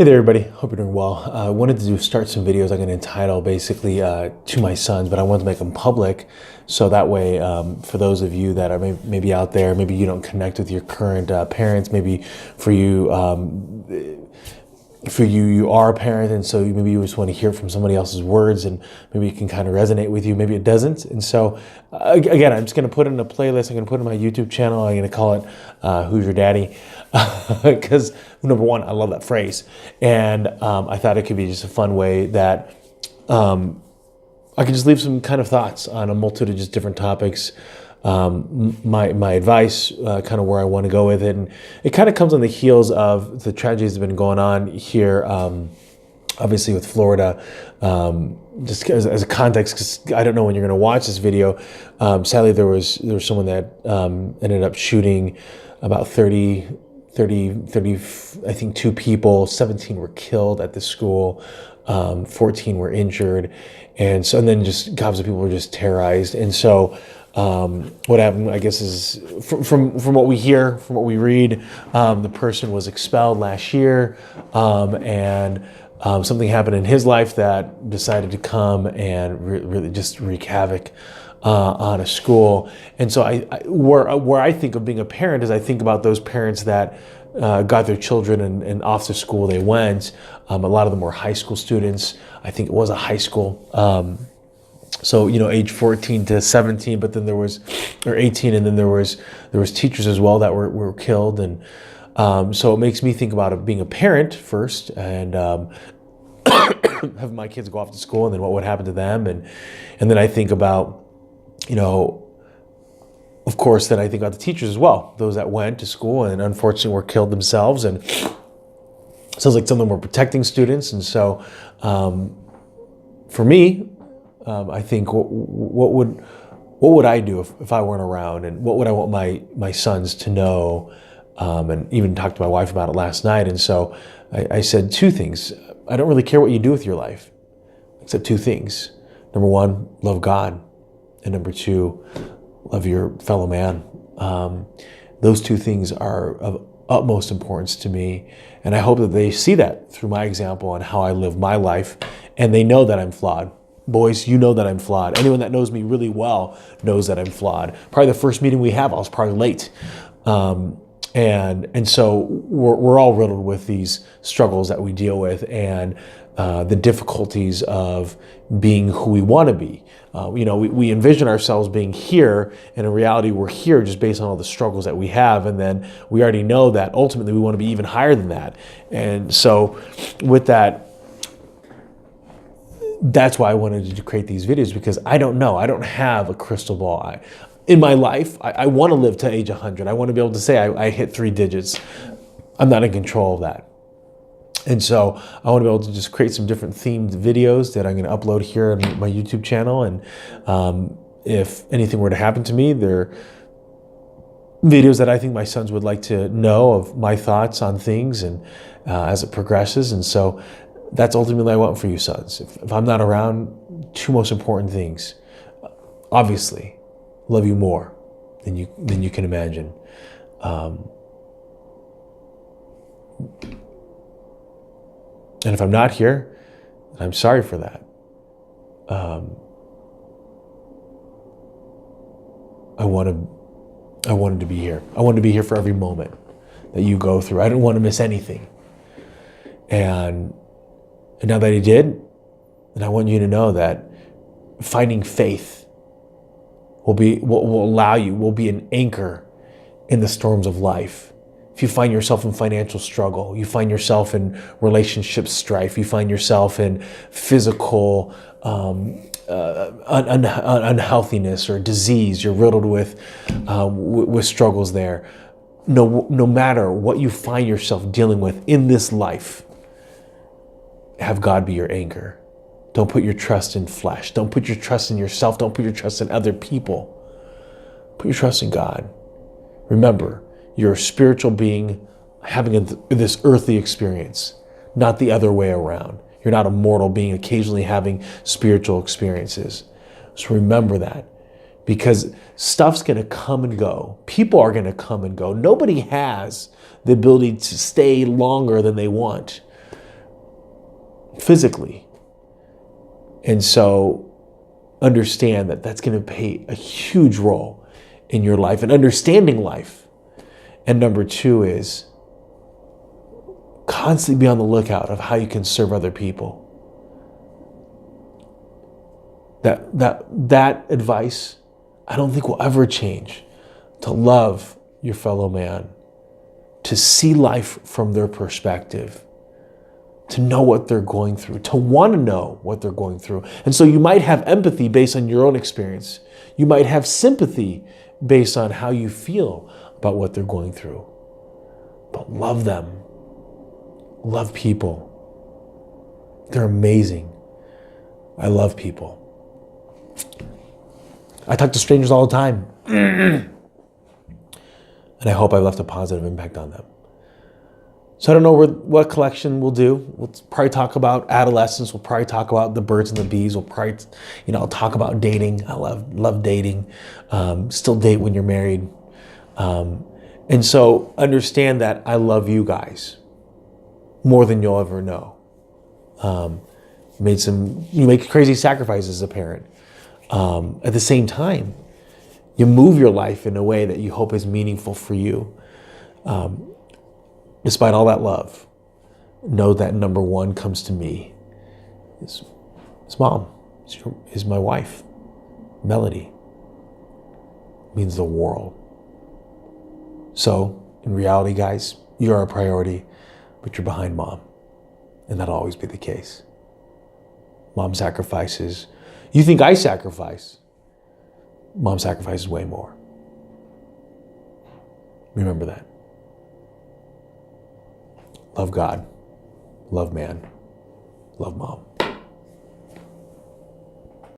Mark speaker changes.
Speaker 1: Hey there, everybody. Hope you're doing well. I wanted to start some videos I'm going to entitle basically to my sons, but I wanted to make them public. So that way, for those of you that are maybe out there, maybe you don't connect with your current parents, maybe for you, you are a parent, and so maybe you just want to hear from somebody else's words, and maybe it can kind of resonate with you, maybe it doesn't. And so again, I'm just going to put it in a playlist. I'm going to put it in my YouTube channel. I'm going to call it Who's Your Daddy? Because number one, I love that phrase, and I thought it could be just a fun way that I could just leave some kind of thoughts on a multitude of just different topics. My advice, kind of where I want to go with it, and it kind of comes on the heels of the tragedies that have been going on here, obviously with Florida. Just as a context, because I don't know when you're going to watch this video. Sadly, there was someone that ended up shooting about 30, I think 2 people, 17 were killed at the school, 14 were injured. And then just gobs of people were just terrorized. And so what happened, I guess, is from what we hear, from what we read, the person was expelled last year, and something happened in his life that decided to come and really just wreak havoc on a school. And so where I think of being a parent is I think about those parents that got their children and off to school they went. A lot of them were high school students. I think it was a high school. So, age 14 to 17, but then or 18, and then there was teachers as well that were killed. And so it makes me think about being a parent first, and have my kids go off to school, and then what would happen to them. And then I think about, of course, then I think about the teachers as well, those that went to school and unfortunately were killed themselves. And it sounds like some of them were protecting students. And so for me, I think what would I do if I weren't around, and what would I want my sons to know, and even talked to my wife about it last night. And so I said 2 things. I don't really care what you do with your life, except 2 things. Number 1, love God, and number 2, love your fellow man. Those 2 things are of utmost importance to me, and I hope that they see that through my example and how I live my life, and they know that I'm flawed. Boys, you know that I'm flawed. Anyone that knows me really well knows that I'm flawed. Probably the first meeting we have, I was probably late. And so we're all riddled with these struggles that we deal with, and the difficulties of being who we want to be. We envision ourselves being here, and in reality, we're here just based on all the struggles that we have. And then we already know that ultimately we want to be even higher than that. And so with that, that's why I wanted to create these videos, because I don't know. I don't have a crystal ball. In my life, I want to live to age 100. I want to be able to say I hit 3 digits. I'm not in control of that. And so I want to be able to just create some different themed videos that I'm going to upload here on my YouTube channel. And if anything were to happen to me, they're videos that I think my sons would like to know of my thoughts on things, and as it progresses. And so that's ultimately what I want for you sons. If I'm not around, 2 most important things. Obviously, love you more than you can imagine. And if I'm not here, I'm sorry for that. I wanted to be here. I wanted to be here for every moment that you go through. I didn't want to miss anything. And now that I did, and I want you to know that finding faith will allow you, will be an anchor in the storms of life. If you find yourself in financial struggle, you find yourself in relationship strife, you find yourself in physical unhealthiness or disease, you're riddled with struggles there. No matter what you find yourself dealing with in this life, have God be your anchor. Don't put your trust in flesh. Don't put your trust in yourself. Don't put your trust in other people. Put your trust in God. Remember, you're a spiritual being having this earthly experience, not the other way around. You're not a mortal being occasionally having spiritual experiences. So remember that, because stuff's going to come and go. People are going to come and go. Nobody has the ability to stay longer than they want. physically. And so understand that that's going to play a huge role in your life and understanding life. And number two is constantly be on the lookout of how you can serve other people. That advice, I don't think will ever change. To love your fellow man, to see life from their perspective, to know what they're going through, to want to know what they're going through. And so you might have empathy based on your own experience. You might have sympathy based on how you feel about what they're going through. But love them. Love people. They're amazing. I love people. I talk to strangers all the time. And I hope I've left a positive impact on them. So I don't know what collection we'll do. We'll probably talk about adolescence. We'll probably talk about the birds and the bees. We'll probably, I'll talk about dating. I love dating. Still date when you're married. And so understand that I love you guys more than you'll ever know. You make crazy sacrifices as a parent. At the same time, you move your life in a way that you hope is meaningful for you. Despite all that love, know that number one comes to me. Is mom, is my wife, Melody. Means the world. So, in reality, guys, you are a priority, but you're behind mom. And that'll always be the case. Mom sacrifices. You think I sacrifice. Mom sacrifices way more. Remember that. Love God. Love man. Love mom.